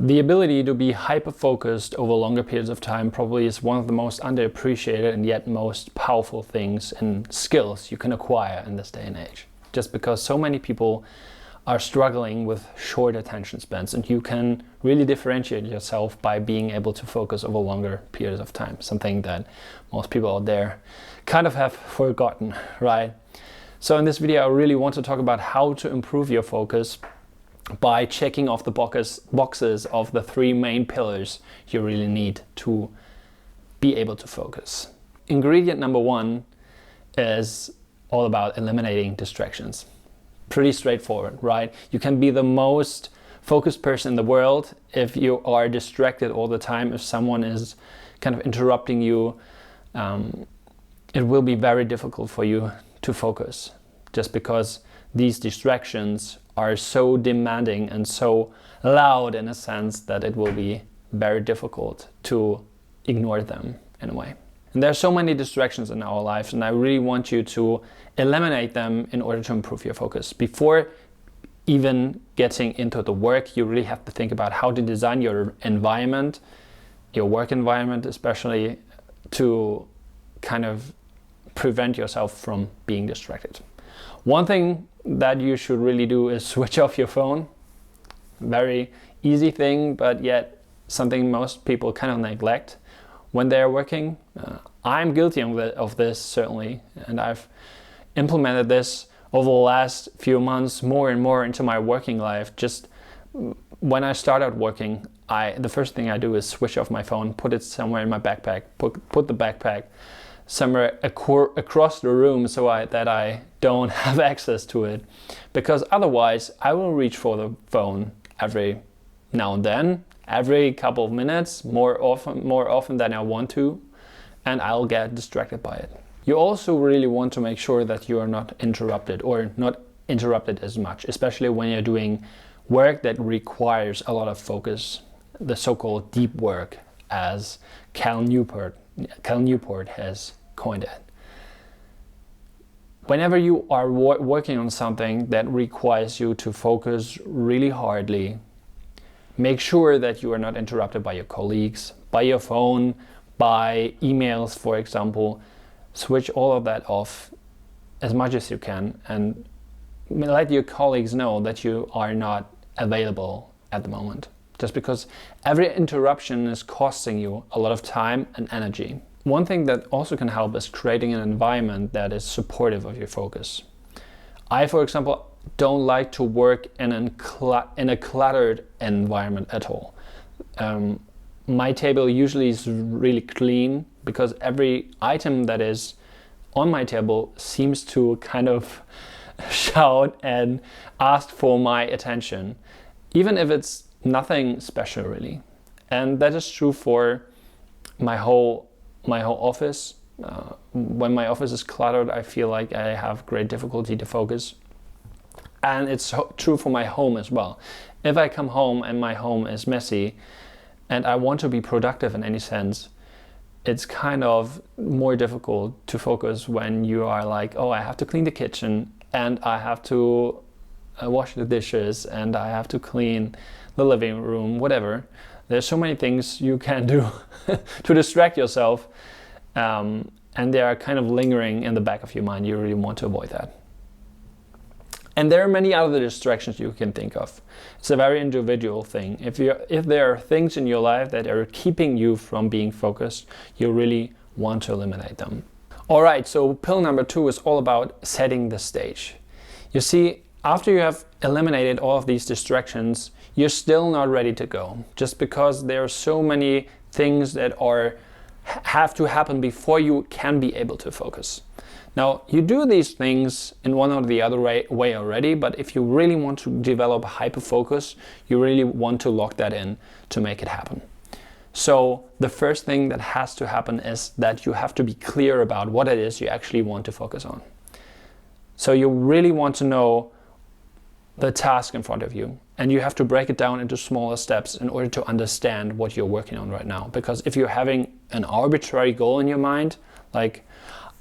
The ability to be hyper-focused over longer periods of time probably is one of the most underappreciated and yet most powerful things and skills you can acquire in this day and age. Just because so many people are struggling with short attention spans, and you can really differentiate yourself by being able to focus over longer periods of time, something that most people out there kind of have forgotten, right? So in this video, I really want to talk about how to improve your focus by checking off the boxes of the three main pillars you really need to be able to focus. Ingredient number one is all about eliminating distractions. Pretty straightforward, right? You can be the most focused person in the world if you are distracted all the time. If someone is kind of interrupting you, it will be very difficult for you to focus, just because these distractions are so demanding and so loud in a sense that it will be very difficult to ignore them in a way. And there are so many distractions in our lives, and I really want you to eliminate them in order to improve your focus. Before even getting into the work, you really have to think about how to design your environment, your work environment especially, to kind of prevent yourself from being distracted. One thing that you should really do is switch off your phone. Very easy thing, but yet something most people kind of neglect when they're working. I'm guilty of this, certainly, and I've implemented this over the last few months more and more into my working life. Just when I start out working, the first thing I do is switch off my phone, put it somewhere in my backpack, put the backpack somewhere across the room so that I don't have access to it, because otherwise I will reach for the phone every now and then, every couple of minutes, more often than I want to, and I'll get distracted by it. You also really want to make sure that you are not interrupted, or not interrupted as much, especially when you're doing work that requires a lot of focus, the so-called deep work, as Cal Newport has coined it. Whenever you are working on something that requires you to focus really hardly, make sure that you are not interrupted by your colleagues, by your phone, by emails, for example. Switch all of that off as much as you can, and let your colleagues know that you are not available at the moment, just because every interruption is costing you a lot of time and energy. One thing that also can help is creating an environment that is supportive of your focus. I, for example, don't like to work in a cluttered environment at all. My table usually is really clean, because every item that is on my table seems to kind of shout and ask for my attention, even if it's nothing special really. And that is true for my whole office. When my office is cluttered, I feel like I have great difficulty to focus. And it's true for my home as well. If I come home and my home is messy and I want to be productive in any sense, it's kind of more difficult to focus when you are like, oh, I have to clean the kitchen, and I have to wash the dishes, and I have to clean the living room, whatever. There's so many things you can do to distract yourself, and they are kind of lingering in the back of your mind. You really want to avoid that. And there are many other distractions you can think of. It's a very individual thing. If there are things in your life that are keeping you from being focused, you really want to eliminate them. All right, so pill number two is all about setting the stage. You see, after you have eliminated all of these distractions, you're still not ready to go, just because there are so many things that have to happen before you can be able to focus. Now, you do these things in one or the other way already, but if you really want to develop hyperfocus, you really want to lock that in to make it happen. So the first thing that has to happen is that you have to be clear about what it is you actually want to focus on. So you really want to know the task in front of you, and you have to break it down into smaller steps in order to understand what you're working on right now. Because if you're having an arbitrary goal in your mind, like,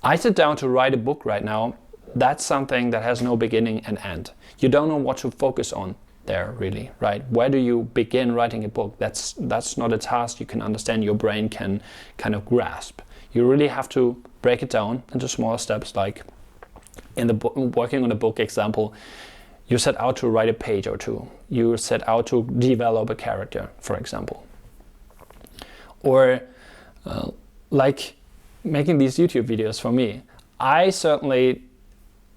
I sit down to write a book right now, that's something that has no beginning and end. You don't know what to focus on. there really, right? Where do you begin writing a book? That's not a task you can understand, your brain can kind of grasp. You really have to break it down into smaller steps, like in the working on a book example, you set out to write a page or two. You set out to develop a character, for example. Or like making these YouTube videos for me. I certainly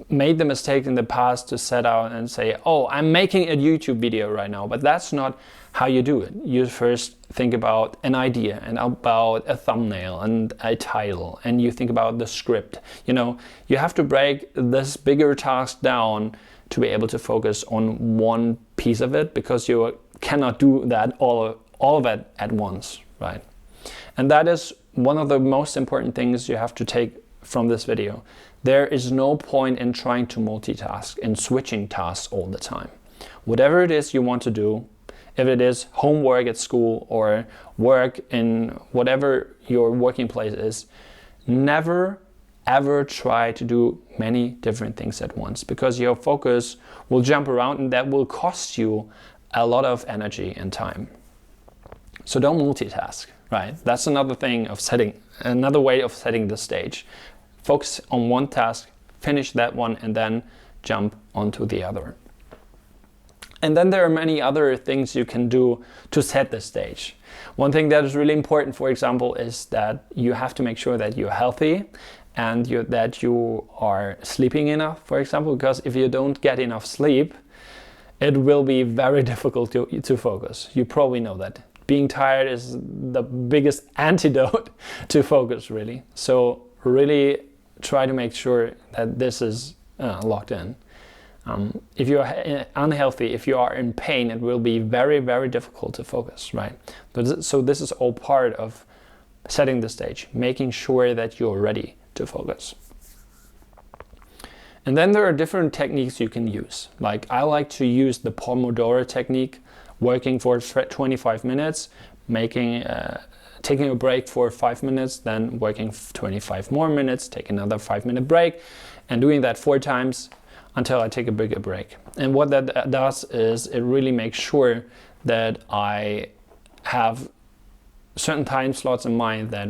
made the mistake in the past to set out and say, oh, I'm making a YouTube video right now, but that's not how you do it. You first think about an idea and about a thumbnail and a title, and you think about the script. You know, you have to break this bigger task down to be able to focus on one piece of it, because you cannot do that all of it at once, right? And that is one of the most important things you have to take from this video. There is no point in trying to multitask and switching tasks all the time. Whatever it is you want to do, if it is homework at school or work in whatever your working place is, never ever try to do many different things at once, because your focus will jump around and that will cost you a lot of energy and time. So don't multitask, right? That's another way of setting the stage. Focus on one task, finish that one, and then jump onto the other. And then there are many other things you can do to set the stage. One thing that is really important, for example, is that you have to make sure that you're healthy and that you are sleeping enough, for example, because if you don't get enough sleep, it will be very difficult to focus. You probably know that. Being tired is the biggest antidote to focus, really. So really try to make sure that this is locked in. If you are unhealthy, if you are in pain, it will be very, very difficult to focus, right? So this is all part of setting the stage, making sure that you're ready to focus. And then there are different techniques you can use. Like I like to use the Pomodoro technique, working for 25 minutes, taking a break for 5 minutes, then working 25 more minutes, take another 5-minute break, and doing that 4 times until I take a bigger break. And what that does is it really makes sure that I have certain time slots in mind that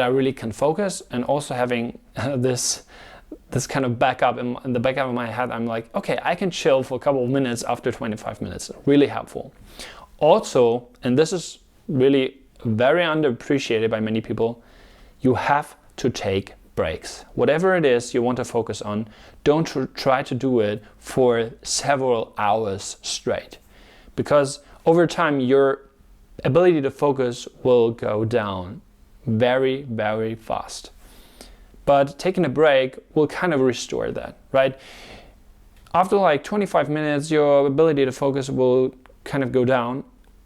I really can focus, and also having this kind of backup in the back of my head. I'm like, okay, I can chill for a couple of minutes after 25 minutes. Really helpful. Also, and this is really very underappreciated by many people, you have to take breaks. Whatever it is you want to focus on, don't try to do it for several hours straight, because over time your ability to focus will go down very, very fast. But taking a break will kind of restore that, right? After like 25 minutes, your ability to focus will kind of go down,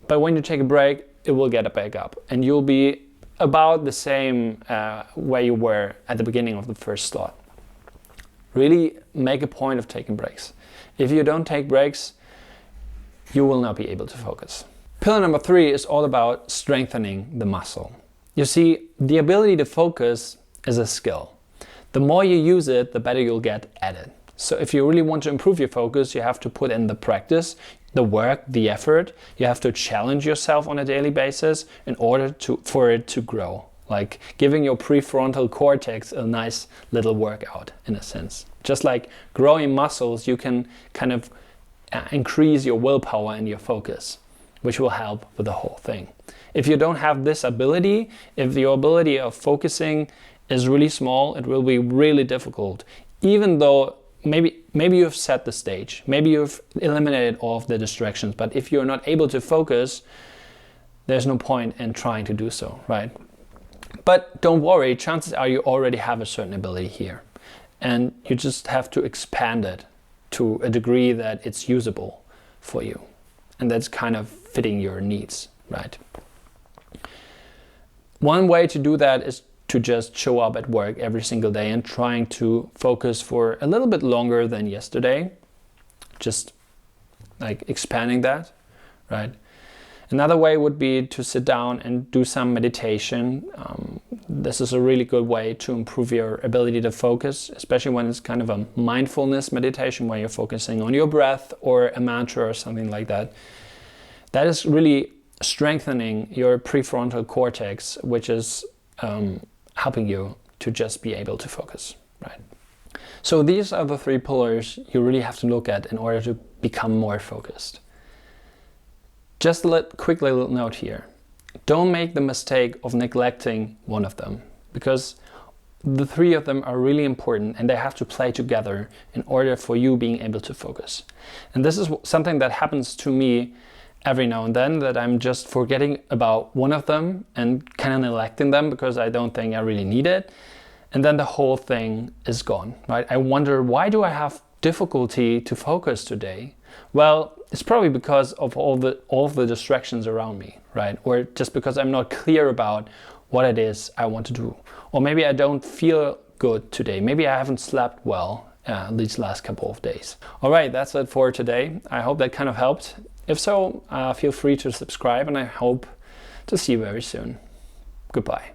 but when you take a break, it will get back up, and you'll be about the same where you were at the beginning of the first slot. Really make a point of taking breaks. If you don't take breaks, you will not be able to focus. Pillar number 3 is all about strengthening the muscle. You see, the ability to focus is a skill. The more you use it, the better you'll get at it. So if you really want to improve your focus, you have to put in the practice, the work, the effort. You have to challenge yourself on a daily basis in order for it to grow. Like giving your prefrontal cortex a nice little workout, in a sense. Just like growing muscles, you can kind of increase your willpower and your focus, which will help with the whole thing. If you don't have this ability, if your ability of focusing is really small, it will be really difficult. Even though maybe you've set the stage, maybe you've eliminated all of the distractions, but if you're not able to focus, there's no point in trying to do so, right? But don't worry, chances are you already have a certain ability here, and you just have to expand it to a degree that it's usable for you, and that's kind of fitting your needs, right? One way to do that is to just show up at work every single day and trying to focus for a little bit longer than yesterday. Just like expanding that, right? Another way would be to sit down and do some meditation. This is a really good way to improve your ability to focus, especially when it's kind of a mindfulness meditation where you're focusing on your breath or a mantra or something like that. That is really strengthening your prefrontal cortex, which is helping you to just be able to focus, right? So these are the 3 pillars you really have to look at in order to become more focused. Just a quick little note here. Don't make the mistake of neglecting one of them, because the 3 of them are really important and they have to play together in order for you being able to focus. And this is something that happens to me every now and then, that I'm just forgetting about one of them and kind of neglecting them because I don't think I really need it. And then the whole thing is gone, right? I wonder, why do I have difficulty to focus today? Well, it's probably because of all of the distractions around me, right? Or just because I'm not clear about what it is I want to do. Or maybe I don't feel good today. Maybe I haven't slept well these last couple of days. All right, that's it for today. I hope that kind of helped. If so, feel free to subscribe, and I hope to see you very soon. Goodbye.